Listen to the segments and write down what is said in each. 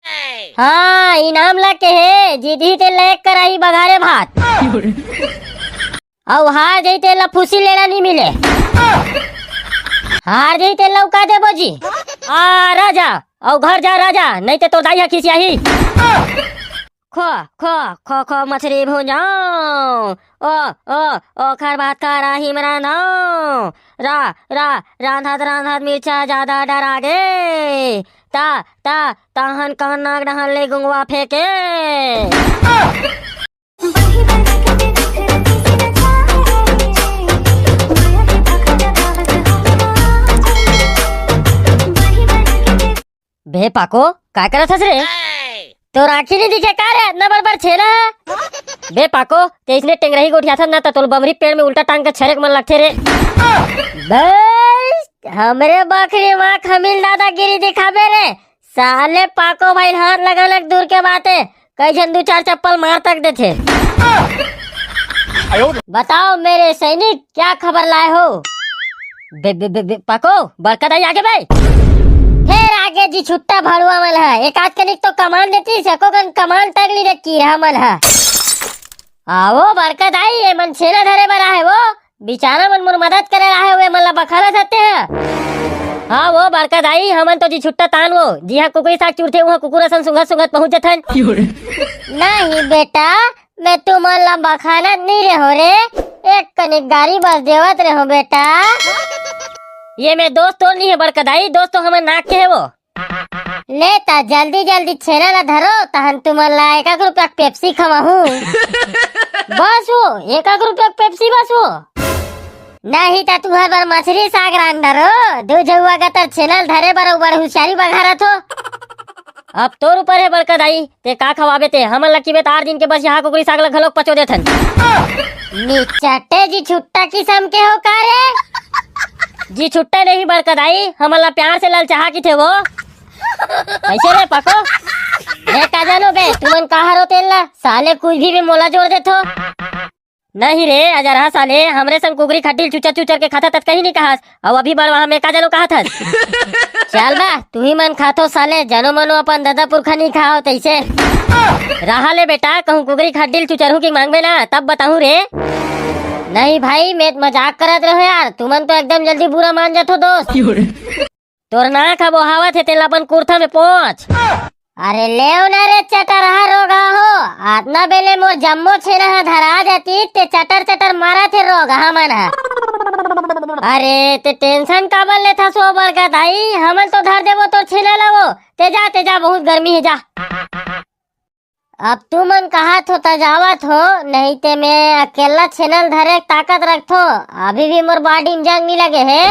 हाँ इनाम लगे है, जीती ते लेक कराई बघारे भात और हार जाई ते फुसी लेना नहीं मिले। हार जाई ते लौका दे बोजी आ राजा और घर जा राजा, नहीं ते तो दाई खिसियाही। खो खो खो खो मछली भुजाओ ओ खर बात का राही मरा नाओ रा रा रांधत रांधत मिर्चा ज्यादा डरा गे ता ता ताहन कहन नाग डहन ले गुंगवा फेंके। बे पाको काय करत हस रे? तो राखी नहीं दिखे का रे? इतना बड़ छेना है बे पाको ते इसने टेंगरही गोठिया था ना तो बमरी पेड़ में उल्टा टांग के छरेक मन लगते रे। बस हमरे बकरी माँ खमील दादागिरी दिखाबे रे साले। पाको भाई हाथ लगा लग दूर के बाते कई जन 2-4 चप्पल मार तक देते। बताओ मेरे सैनिक क्या खबर लाए हो? बे बे बे, बे पाको बरकत आई आगे भाई। फिर आगे जी छुट्टा भड़ुआ मल है एक आध कनिक तो कमान देती सको कन कमान तगली रे कीड़ा मल है। आओ बरकत आई ये मन छेना धरे बरा है वो बेचारा मन मोर मदद करे रहा है वे मला बखाला सकते हैं। हाँ वो बरकत आई हमन तो जी छुट्टा तान वो जी हाँ कुकुरी साग चूरते वहाँ कुकुरा सन सुंगत सुंगत पहुँच जथन। नहीं बेटा मैं तुम्हारा बखाना नहीं रहो रे, एक कनिक गाड़ी बस देवत रहो बेटा। ये मैं दोस्त तो नहीं है बरकत आई, दोस्त तो हमें नाक के है वो। लेता जल्दी जल्दी छेना ला धरो तहन तुम्हारा 1 रुपया पेप्सी खवाहू। बस वो 1 रुपया पेप्सी बस वो नहीं ता तुम्हार बार मछली साग रान धरो दो जहुआ का तर छेनल धरे बराबर होशियारी बघारा थो। अब तोर ऊपर है बरकत आई ते का खवाबे ते हमन लकी बे 8 दिन के बस यहाँ कुकुरी साग ला घलोक पचो देथन। निचटे जी छुट्टा किस्म के हो का रे? जी छुट्टा नहीं बरकत आई हमला प्यार से ललचाहा की थे वो। ऐसे रे पाको मैं का जानो बे तुमन कहा रो तेल ला साले कुछ भी मोला जोड़ दे थो। नहीं रे अजरहा साले हमरे संग कुकरी खटिल चुचर चुचर के खाता तक कहीं नहीं कहा और अभी बार वहाँ मैं का जानो कहा था। चल बा तू ही मन खातो साले जनो मनो अपन दादा पुरखा नहीं खाओ तैसे रहा ले बेटा कहूँ कुकरी खटिल चुचर की मांगबे ना तब बताऊँ रे। नहीं भाई मैं मजाक करत रहो यार तुमन तो एकदम जल्दी बुरा मान जातो दोस्त। तोर ना खबो हावत है तेल अपन कुर्ता में पहुंच। अरे ले ना रे चटरहा रोगा हो आतना बेले मोर जम्मो छेना धरा जाती ते चटर चटर मारा थे रोगा हमन है। अरे ते टेंशन काबर ले था सो बरकत आई हमन तो धर देवो तो छेना लावो ते जा बहुत गर्मी है जा। अब तू मन कहा थो तजावत हो नहीं ते मैं अकेला छेनल धरे ताकत रखथो अभी भी मोर बाडी में जंग नहीं लगे है।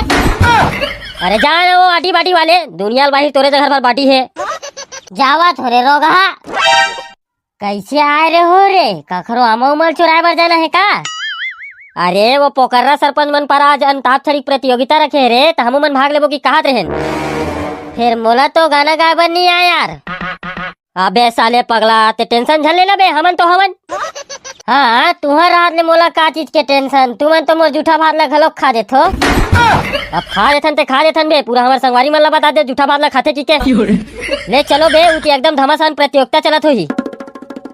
अरे जा वो आटी बाटी वाले दुनिया बाही तोरे घर पर बाटी है जावत हो रे रोगा। कैसे आए रे हो रे कखरो आमा उमल चुराए बर जाना है का? अरे वो पोकर्रा सरपंच मन पर आज अंताक्षरी प्रतियोगिता रखे रे तो हम मन भाग लेबो की कहत रहेन। फिर मोला तो गाना गाय बर नहीं आया यार। अबे साले पगला ते टेंशन झल लेना बे हमन तो हमन। हाँ तुहर रात ने मोला का चीज के टेंशन तुमन तो मोर जूठा भात ला घलोक खा देथो। अब खा देथन ते खा देथन बे पूरा हमार संगवारी मन ला बता दे जूठा भात ला खाते की के। ले चलो बे उती एकदम घमासान प्रतियोगिता चलत होही।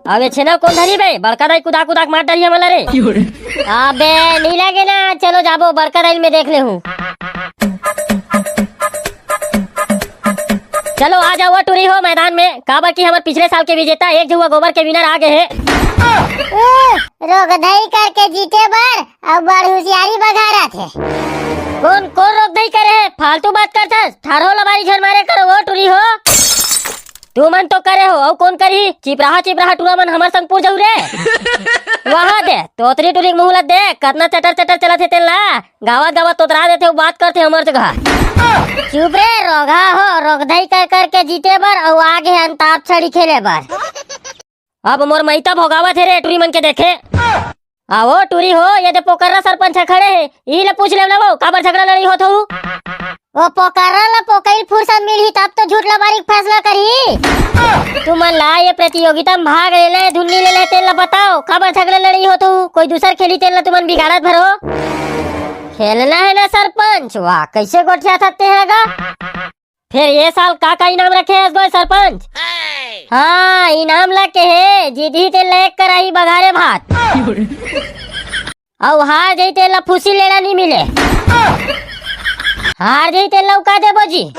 अबे छेना कौन धरी बे बड़का दाई कुदाक कुदाक मार डरी हमला रे। अबे नहीं लगे ना चलो जाबो बड़का दाई में देख ले हूँ। चलो आ जाओ वो टूरी हो मैदान में काबर की हमारे पिछले साल के विजेता एक जुआ गोबर के विनर आ गए हैं। रोगधई करके जीते बर अब बड़ होशियारी बघारा थे। कौन कौन रोगधई करे है फालतू बात करता थारो लबारी झर मारे करो वो टूरी हो। तू मन तो करे हो और कौन करी चिपराहा टूरा मन हमार संग पूर जाऊ रे। वहाँ दे तोतरी टूरी मुहलत दे कतना चटर चटर चलत है तेला गावत गावत तोतरा देते हो बात करते हमार जगह। चुप रे रोगा हो रोगधई कर करके जीते बर और आगे अंताक्षरी खेले बर। अब मोर मैता भोगावत है रे टूरी मन के देखे। आओ टूरी हो ये दे पोकर्रा सरपंच खड़े है यही ले पूछ ले ना वो काबर झगड़ा लड़ी होत हो। वो पोकर्रा ला पोकई फुर्सत मिली तब तो झूठ लबारी फैसला करी। तुम ला ये प्रतियोगिता में भाग ले ले धुन्नी ले ले तेल ला बताओ काबर झगड़ा लड़ी होत हो कोई दूसर खेली तेल ला तुमन बिगाड़त भरो। खेलना है ना सरपंच वाह कैसे गोठिया थकते हैगा। फिर ये साल का इनाम रखे है सरपंच? हाँ इनाम ला के है जीधी ते लेक कर आई बघारे भात और हार जईते ला फुसी लेना नहीं मिले हार जईते लौका दे बोजी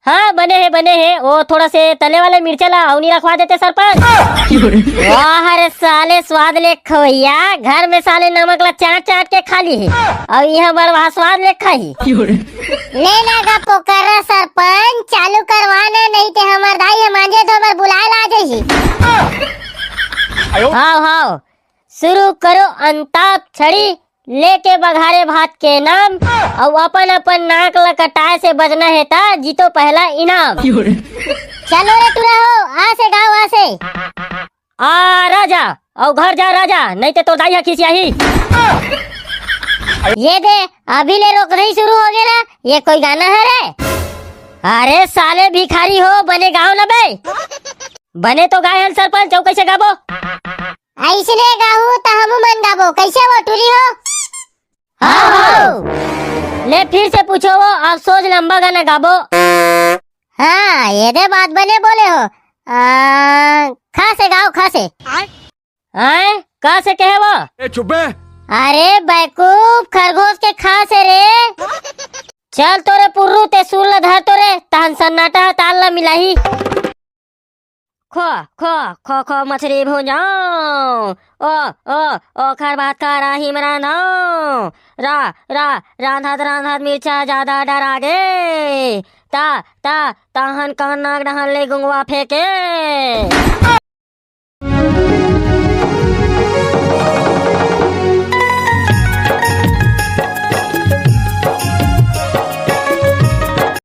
हाँ बने हैं वो थोड़ा से तले वाले मिर्चा ला अवनी रखवा देते सरपंच वाह रे साले स्वाद ले खवैया घर में साले नमक ला चाट चाट के खा ली है और यहाँ बड़वा स्वाद ले खाई ले लगा पोकर सरपंच चालू करवाना नहीं ते हमर दाई है मांझे तो हमर बुलाए ला जाई हाँ शुरू करो अंताप छड़ी लेके बघारे भात के नाम और अपन अपन नाक लकटाए से बजना है ता जीतो पहला इनाम चलो रे तू रहो आ से गाँव आ से आ राजा और घर जा राजा नहीं तो दाई खिसियाही ये दे अभी ले रोक नहीं शुरू हो गया ये कोई गाना है रे अरे साले भिखारी हो बने गाँव न बे बने तो गाय सरपंच चौ कैसे गाबो ऐसने गाहू त हमू मन गाबो कैसे वो टूरी हो ले फिर से पूछो वो अफसोस लंबा गाना गाबो हाँ ये दे बात बने बोले हो खा से गाओ खा से आए कहा से कहे वो चुप है अरे बैकूफ खरगोश के खा से रे चल तोरे पुर्रू ते सूल न धर तोरे तहन सन्नाटा ताल न मिलाही खो खो खो खो मछली भुजाओ ओ खर बात का राही मरा नाओ रा रा रांधत रांधत मिर्चा ज्यादा डरा गे ता ता ताहन कान नाक डहन ले गुंगवा फेंके